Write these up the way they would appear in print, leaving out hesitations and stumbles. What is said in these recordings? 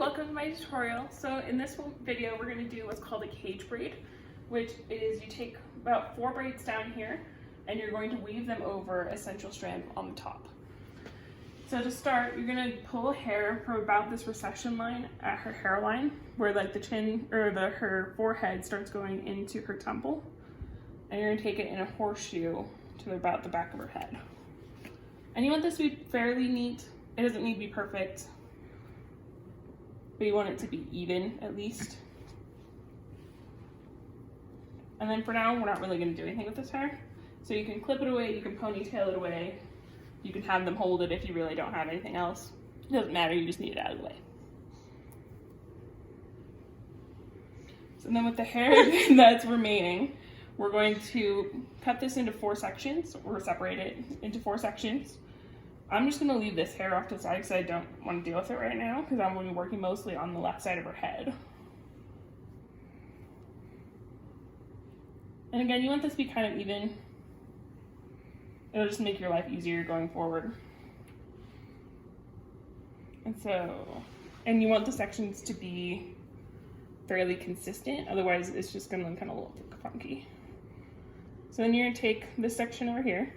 welcome to my tutorial. So in this video we're going to do what's called a cage braid, which is you take about 4 braids down here and you're going to weave them over a central strand on the top. So to start, you're going to pull hair from about this recession line at her hairline, where like the chin or her forehead starts going into her temple, and you're going to take it in a horseshoe to about the back of her head. And you want this to be fairly neat. It doesn't need to be perfect, but you want it to be even at least. And then for now, we're not really going to do anything with this hair. So you can clip it away, you can ponytail it away, you can have them hold it if you really don't have anything else. It doesn't matter, you just need it out of the way. So then with the hair that's remaining, we're going to cut this into 4 sections, or separate it into 4 sections. I'm just going to leave this hair off to the side because I don't want to deal with it right now, because I'm going to be working mostly on the left side of her head. And again, you want this to be kind of even. It'll just make your life easier going forward. And you want the sections to be fairly consistent, otherwise it's just going to kind of look funky. So then you're going to take this section over here,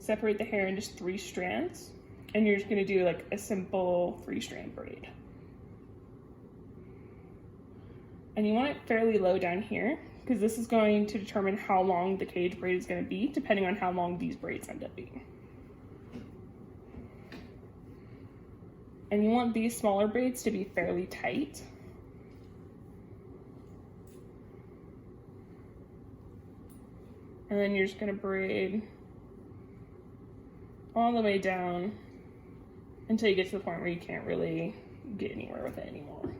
separate the hair into 3 strands, and you're just going to do like a simple 3-strand braid. And you want it fairly low down here, because this is going to determine how long the cage braid is going to be, depending on how long these braids end up being. And you want these smaller braids to be fairly tight. And then you're just going to braid all the way down until you get to the point where you can't really get anywhere with it anymore.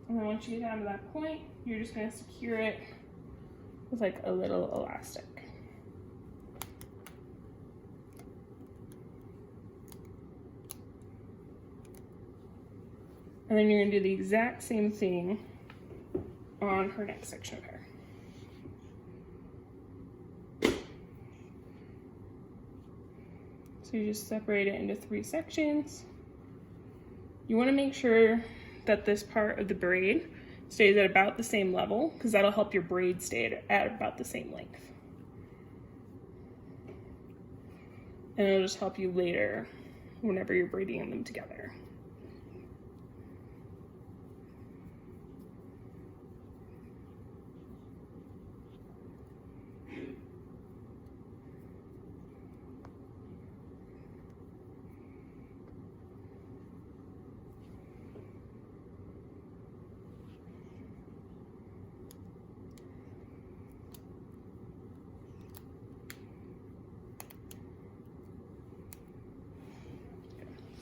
And then once you get down to that point, you're just going to secure it with like a little elastic. And then you're going to do the exact same thing on her next section of hair. So you just separate it into 3 sections. You want to make sure that this part of the braid stays at about the same level, because that'll help your braid stay at about the same length. And it'll just help you later whenever you're braiding them together.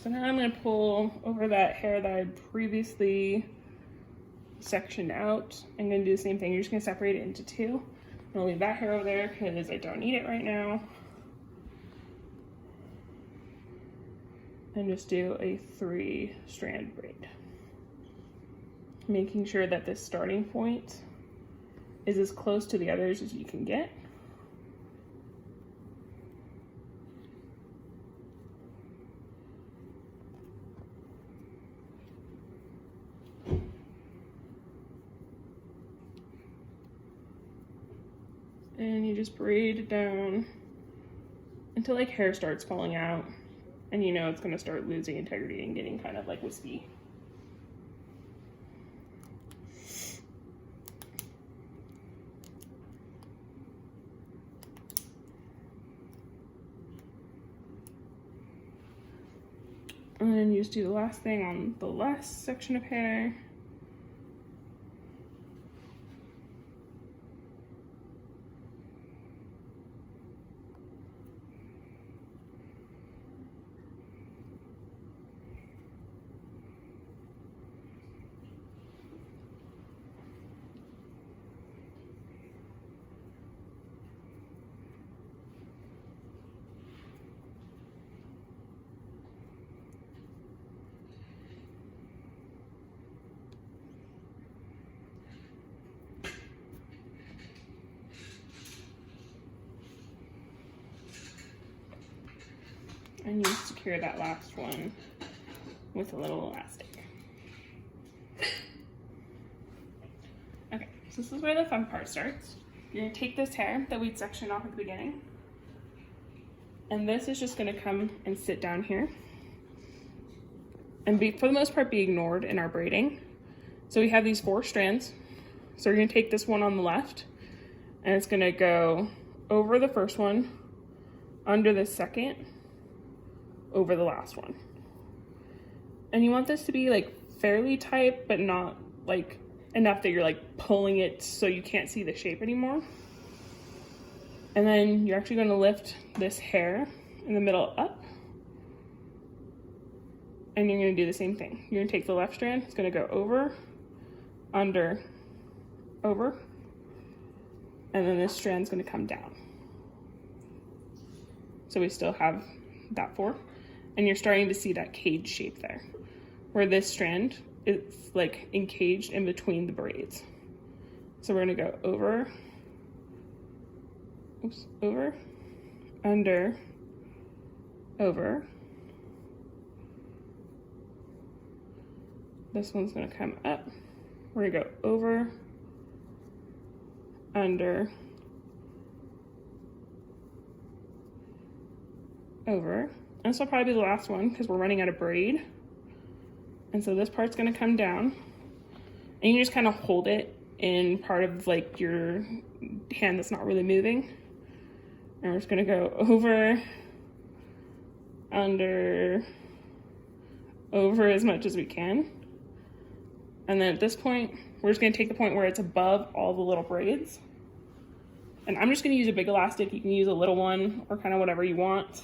So now I'm going to pull over that hair that I previously sectioned out. I'm going to do the same thing. You're just going to separate it into 2. I'm going to leave that hair over there because I don't need it right now. And just do a 3-strand braid. Making sure that this starting point is as close to the others as you can get. And you just braid it down until like hair starts falling out, and you know it's going to start losing integrity and getting kind of like wispy. And then you just do the last thing on the last section of hair. And you secure that last one with a little elastic. Okay, so this is where the fun part starts. You're gonna take this hair that we'd sectioned off at the beginning, and this is just gonna come and sit down here and for the most part be ignored in our braiding. So we have these 4 strands. So we're gonna take this one on the left, and it's gonna go over the first one, under the second, over the last one. And you want this to be like fairly tight, but not like enough that you're like pulling it so you can't see the shape anymore. And then you're actually gonna lift this hair in the middle up, and you're gonna do the same thing. You're gonna take the left strand, it's gonna go over, under, over, and then this strand's gonna come down. So we still have that 4, and you're starting to see that cage shape there, where this strand is like encaged in between the braids. So we're gonna go over, oops, over, under, over. This one's gonna come up. We're gonna go over, under, over. And this will probably be the last one because we're running out of braid. And so this part's gonna come down, and you just kind of hold it in part of like your hand that's not really moving. And we're just gonna go over, under, over as much as we can. And then at this point, we're just gonna take the point where it's above all the little braids. And I'm just gonna use a big elastic. You can use a little one or kind of whatever you want.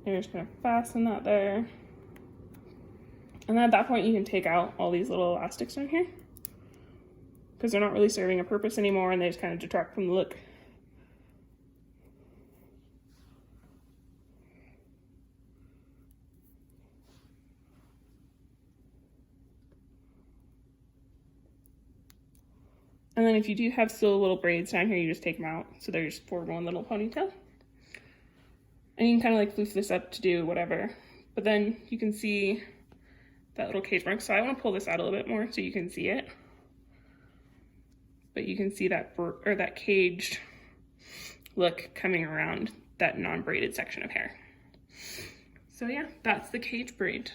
And you're just gonna fasten that there. And then at that point, you can take out all these little elastics in here because they're not really serving a purpose anymore, and they just kind of detract from the look. And then if you do have still little braids down here, you just take them out so they're just form one little ponytail. And you can kind of like floof this up to do whatever. But then you can see that little cage mark. So I want to pull this out a little bit more so you can see it. But you can see that that caged look coming around that non-braided section of hair. So yeah, that's the cage braid.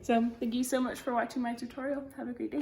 So thank you so much for watching my tutorial. Have a great day.